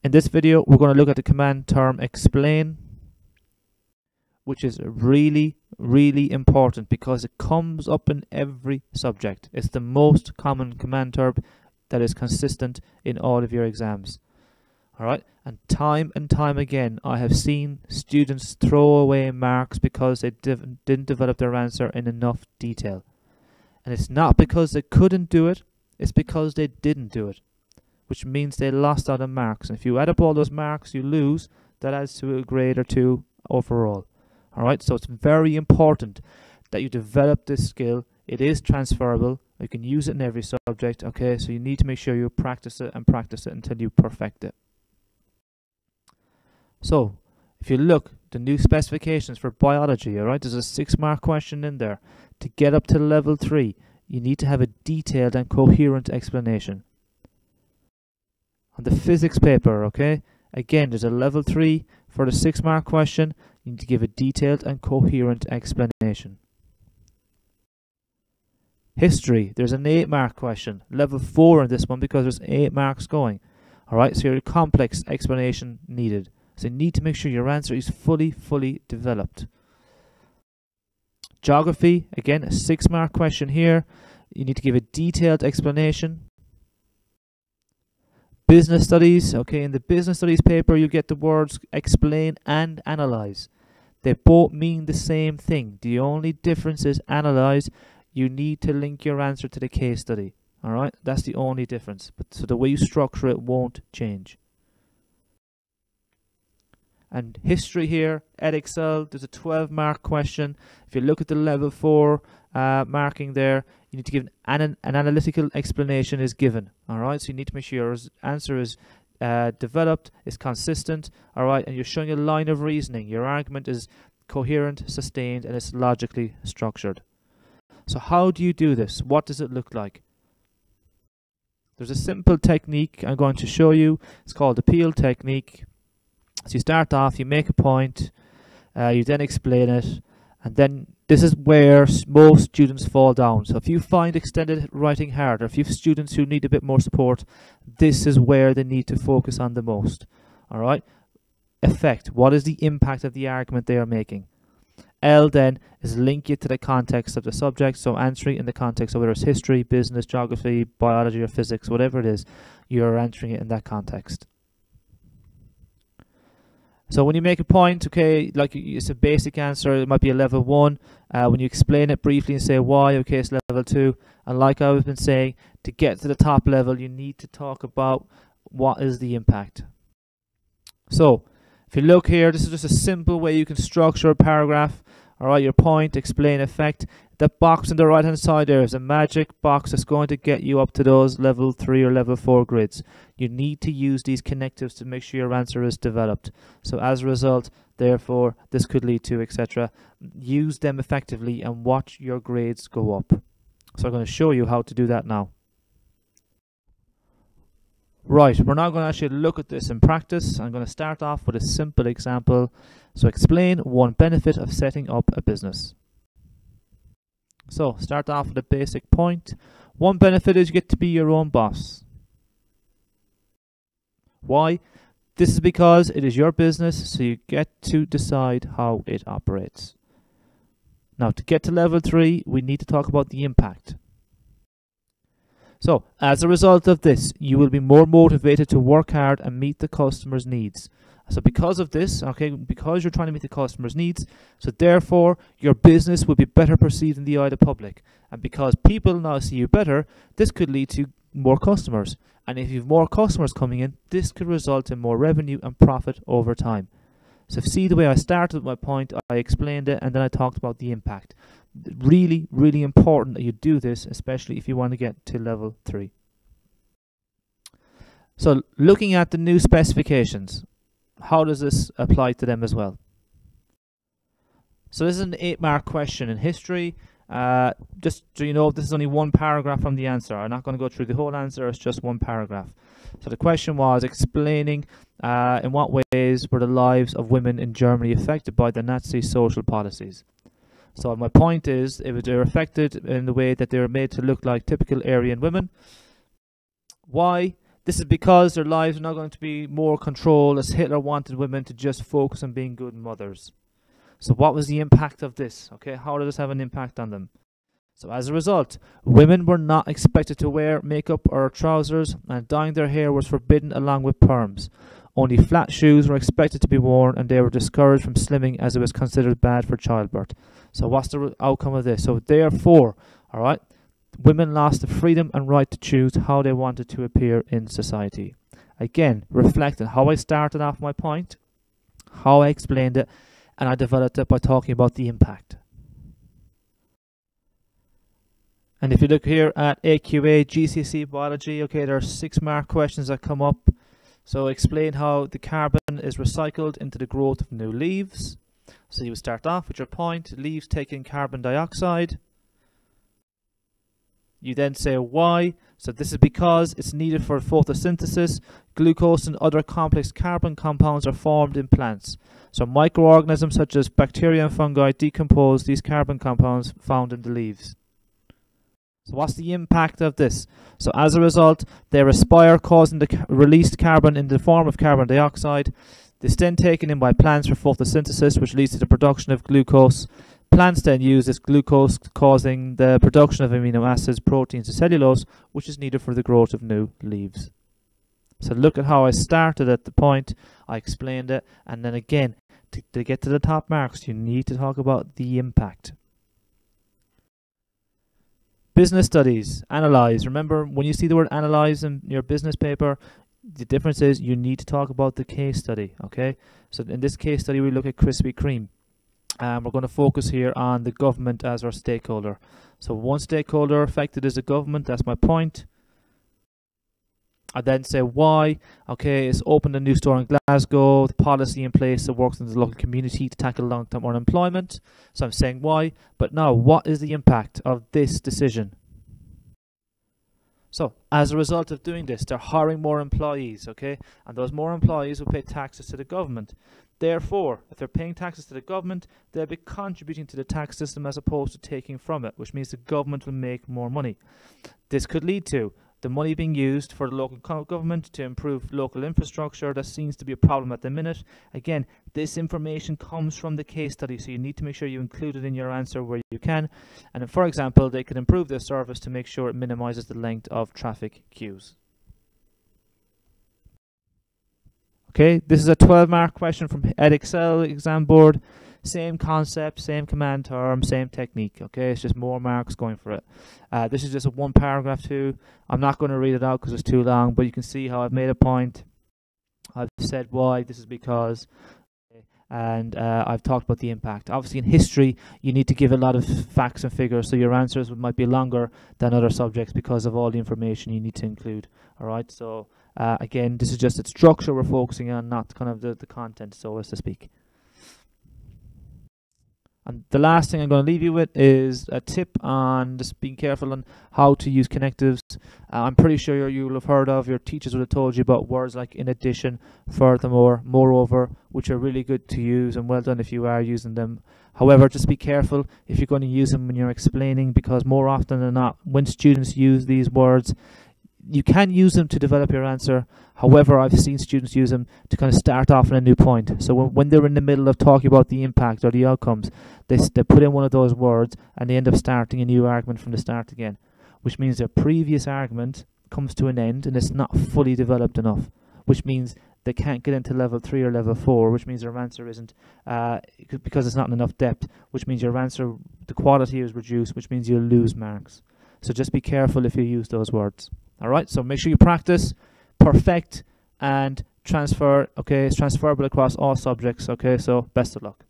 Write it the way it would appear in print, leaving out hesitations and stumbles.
In this video, we're going to look at the command term explain, which is really, really important because it comes up in every subject. It's the most common command term that is consistent in all of your exams. Alright, and time again, I have seen students throw away marks because they didn't develop their answer in enough detail. And it's not because they couldn't do it, it's because they didn't do it, which means they lost out on marks. And if you add up all those marks you lose, that adds to a grade or two overall. Alright, so it's very important that you develop this skill. It is transferable. You can use it in every subject. Okay, so you need to make sure you practice it until you perfect it. So, if you look, the new specifications for biology, alright, there's a 6-mark question in there. To get up to level 3, you need to have a detailed and coherent explanation. On the physics paper, okay, again, there's a level 3 for the 6-mark question. You need to give a detailed and coherent explanation. History, there's an 8-mark question, level 4 in this one because there's 8 marks going. Alright, so your complex explanation needed. So you need to make sure your answer is fully developed. Geography, again, a 6-mark question here. You need to give a detailed explanation. Business studies, okay, in the business studies paper you get the words explain and analyze. They both mean the same thing. The only difference is analyze. You need to link your answer to the case study. Alright, that's the only difference. So the way you structure it won't change. And history here, Edexcel, there's a 12-mark question. If you look at the level 4 marking there, you need to give an analytical explanation is given. Alright, so you need to make sure your answer is developed, is consistent, alright, and you're showing a line of reasoning. Your argument is coherent, sustained, and it's logically structured. So how do you do this? What does it look like? There's a simple technique I'm going to show you. It's called the peel technique. So you start off, you make a point, you then explain it, and then this is where most students fall down. So if you find extended writing hard, or if you have students who need a bit more support, this is where they need to focus on the most. Alright? Effect. What is the impact of the argument they are making? L then is link it to the context of the subject, so answering in the context of whether it's history, business, geography, biology or physics, whatever it is, you're answering it in that context. So when you make a point, okay, like it's a basic answer, it might be a level 1. When you explain it briefly and say why, okay, it's level 2. And like I've been saying, to get to the top level, you need to talk about what is the impact. So if you look here, this is just a simple way you can structure a paragraph. Alright, your point, explain, effect. The box on the right hand side there is a magic box that's going to get you up to those level 3 or level 4 grids. You need to use these connectives to make sure your answer is developed. So as a result, therefore, this could lead to, etc. Use them effectively and watch your grades go up. So I'm going to show you how to do that now. Right, we're now going to actually look at this in practice. I'm going to start off with a simple example. So explain one benefit of setting up a business. So start off with a basic point. One benefit is you get to be your own boss. Why? This is because it is your business, so you get to decide how it operates. Now to get to level 3, we need to talk about the impact. So as a result of this, you will be more motivated to work hard and meet the customer's needs. So because of this, okay, because you're trying to meet the customer's needs, so therefore your business will be better perceived in the eye of the public. And because people now see you better, this could lead to more customers. And if you have more customers coming in, this could result in more revenue and profit over time. So see the way I started with my point, I explained it, and then I talked about the impact. Really, really important that you do this, especially if you want to get to level 3. So looking at the new specifications, how does this apply to them as well? So this is an 8-mark question in history. Just so you know, this is only one paragraph from the answer. I'm not going to go through the whole answer, it's just one paragraph. So the question was explaining in what ways were the lives of women in Germany affected by the Nazi social policies. So my point is, if they're affected in the way that they were made to look like typical Aryan women. Why? This is because their lives are not going to be more controlled, as Hitler wanted women to just focus on being good mothers. So what was the impact of this? Okay, how did this have an impact on them? So as a result, women were not expected to wear makeup or trousers, and dyeing their hair was forbidden along with perms. Only flat shoes were expected to be worn, and they were discouraged from slimming as it was considered bad for childbirth. So what's the outcome of this? So therefore, all right, women lost the freedom and right to choose how they wanted to appear in society. Again, reflect on how I started off my point, how I explained it, and I developed it by talking about the impact. And if you look here at AQA GCSE Biology, okay, there are 6 mark questions that come up. So explain how the carbon is recycled into the growth of new leaves. So you would start off with your point, leaves take in carbon dioxide. You then say why. So this is because it's needed for photosynthesis. Glucose and other complex carbon compounds are formed in plants. So microorganisms such as bacteria and fungi decompose these carbon compounds found in the leaves. So what's the impact of this? So as a result, they respire, causing the released carbon in the form of carbon dioxide. This is then taken in by plants for photosynthesis, which leads to the production of glucose. Plants then use this glucose, causing the production of amino acids, proteins, and cellulose, which is needed for the growth of new leaves. So look at how I started at the point, I explained it, and then again, to get to the top marks, you need to talk about the impact. Business studies, analyze. Remember, when you see the word analyze in your business paper, the difference is you need to talk about the case study, okay? So in this case study, we look at Krispy Kreme. We're going to focus here on the government as our stakeholder. So one stakeholder affected is the government, that's my point. I then say why. Okay, it's opened a new store in Glasgow, the policy in place that works in the local community to tackle long-term unemployment. So I'm saying why, but now what is the impact of this decision? So as a result of doing this, they're hiring more employees, okay? And those more employees will pay taxes to the government. Therefore, if they're paying taxes to the government, they'll be contributing to the tax system as opposed to taking from it, which means the government will make more money. This could lead to the money being used for the local government to improve local infrastructure. That seems to be a problem at the minute. Again, this information comes from the case study, so you need to make sure you include it in your answer where you can. And for example, they can improve their service to make sure it minimizes the length of traffic queues. Okay, this is a 12-mark question from Edexcel exam board. Same concept, same command term, same technique. Okay, it's just more marks going for it. This is just a 1 paragraph too. I'm not going to read it out because it's too long, but you can see how I've made a point. I've said why, this is because, and I've talked about the impact. Obviously in history, you need to give a lot of facts and figures, so your answers might be longer than other subjects because of all the information you need to include. Alright, so again, this is just its structure we're focusing on, not kind of the content, so as to speak. And the last thing I'm going to leave you with is a tip on just being careful on how to use connectives. I'm pretty sure you'll have heard of, your teachers would have told you about words like in addition, furthermore, moreover, which are really good to use, and well done if you are using them. However, just be careful if you're going to use them when you're explaining, because more often than not, when students use these words, you can use them to develop your answer. However, I've seen students use them to kind of start off on a new point. So when they're in the middle of talking about the impact or the outcomes, they put in one of those words and they end up starting a new argument from the start again, which means their previous argument comes to an end and it's not fully developed enough, which means they can't get into level 3 or level 4, which means their answer isn't, because it's not in enough depth, which means your answer, the quality is reduced, which means you'll lose marks. So just be careful if you use those words. Alright, so make sure you practice, perfect, and transfer. Okay, it's transferable across all subjects. Okay, so best of luck.